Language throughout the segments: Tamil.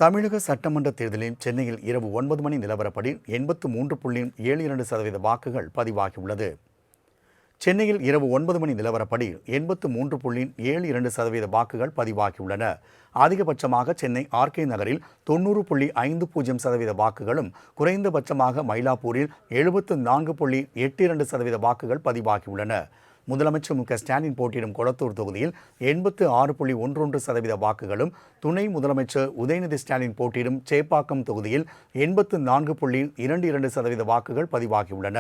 தமிழக சட்டமன்ற தேர்தலில் சென்னையில் இரவு 9 மணி நிலவரப்படி 83.72% வாக்குகள் பதிவாகியுள்ளது. சென்னையில் இரவு 9 மணி நிலவரப்படி 83.72% வாக்குகள் பதிவாகியுள்ளன. அதிகபட்சமாக சென்னை ஆர்கே நகரில் 90.50% வாக்குகளும், குறைந்தபட்சமாக மயிலாப்பூரில் 74.82% வாக்குகள் பதிவாகியுள்ளன. முதலமைச்சர் மு.க.ஸ்டாலின் போட்டியிடும் கொளத்தூர் தொகுதியில் 86.11% வாக்குகளும், துணை முதலமைச்சர் உதயநிதி ஸ்டாலின் போட்டியிடும் சேப்பாக்கம் தொகுதியில் 84.22% வாக்குகள் பதிவாகியுள்ளன.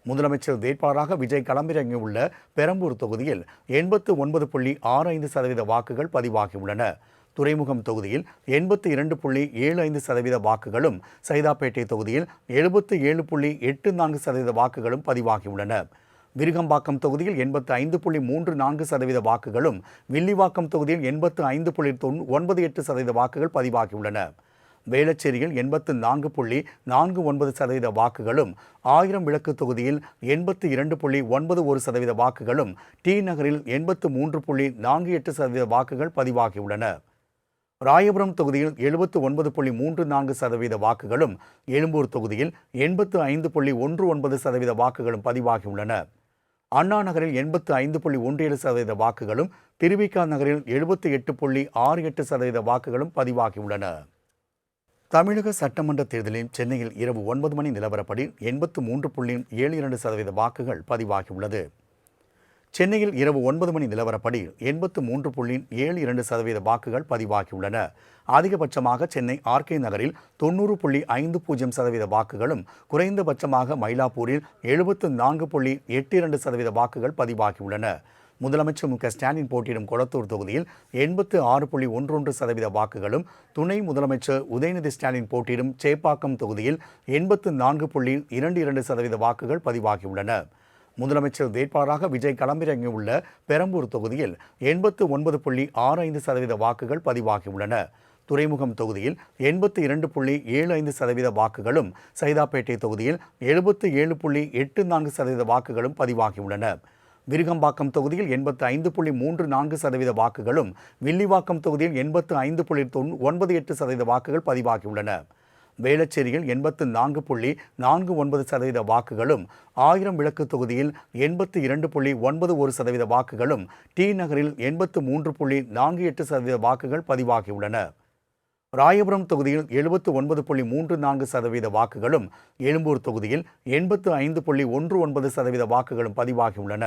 முதலமைச்சர் வேட்பாளராக விஜய் களமிறங்கியுள்ள பெரம்பூர் தொகுதியில் 89.65% வாக்குகள் பதிவாகியுள்ளன. துறைமுகம் தொகுதியில் 82.75% வாக்குகளும், சைதாப்பேட்டை தொகுதியில் 77.84% வாக்குகளும் பதிவாகியுள்ளன. விருகம்பாக்கம் தொகுதியில் 85.34% வாக்குகளும், வில்லிவாக்கம் தொகுதியில் 85.98% வாக்குகள் பதிவாகியுள்ளன. வேளச்சேரியில் 84.49% வாக்குகளும், 1000 விளக்கு தொகுதியில் 82.91% வாக்குகளும், டி நகரில் 83.48% வாக்குகள் பதிவாகியுள்ளன. ராயபுரம் தொகுதியில் 79.34% வாக்குகளும், எழும்பூர் தொகுதியில் 85.19% வாக்குகளும் பதிவாகியுள்ளன. அண்ணா நகரில் 85.17% வாக்குகளும், திருவிக நகரில் 78.68% வாக்குகளும் பதிவாகியுள்ளன. தமிழக சட்டமன்ற தேர்தலில் சென்னையில் இரவு 9 மணி நிலவரப்படி 83.72% வாக்குகள் பதிவாகியுள்ளது. சென்னையில் இரவு 9 மணி நிலவரப்படி 83.72% வாக்குகள் பதிவாகியுள்ளன. அதிகபட்சமாக சென்னை ஆர்கே நகரில் 90.50% வாக்குகளும், குறைந்தபட்சமாக மயிலாப்பூரில் 74.82% வாக்குகள் பதிவாகியுள்ளன. முதலமைச்சர் மு.க.ஸ்டாலின் போட்டியிடும் கொளத்தூர் தொகுதியில் 86.11% வாக்குகளும், துணை முதலமைச்சர் உதயநிதி ஸ்டாலின் போட்டியிடும் சேப்பாக்கம் தொகுதியில் 84.22% வாக்குகள் பதிவாகியுள்ளன. முதலமைச்சர் வேட்பாளராக விஜய் களமிறங்கியுள்ள பெரம்பூர் தொகுதியில் 89.65% வாக்குகள் பதிவாகியுள்ளன. துறைமுகம் தொகுதியில் 82.75% வாக்குகளும், சைதாப்பேட்டை தொகுதியில் 77.84% வாக்குகளும் பதிவாகியுள்ளன. விருகம்பாக்கம் தொகுதியில் 85.34% வாக்குகளும், வில்லிவாக்கம் தொகுதியில் 85.98% வாக்குகள் பதிவாகியுள்ளன. வேளச்சேரியில் 84.49% வாக்குகளும், 1000 விளக்கு தொகுதியில் 82.91% வாக்குகளும், டி நகரில் 83.48% வாக்குகள் பதிவாகியுள்ளன. ராயபுரம் தொகுதியில் 79.34% வாக்குகளும், எழும்பூர் தொகுதியில் 85.19% வாக்குகளும் பதிவாகியுள்ளன.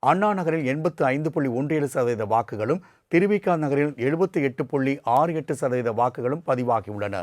அண்ணா நகரில் 85.17% வாக்குகளும், திருவிக நகரில் 78.68% வாக்குகளும் பதிவாகியுள்ளன.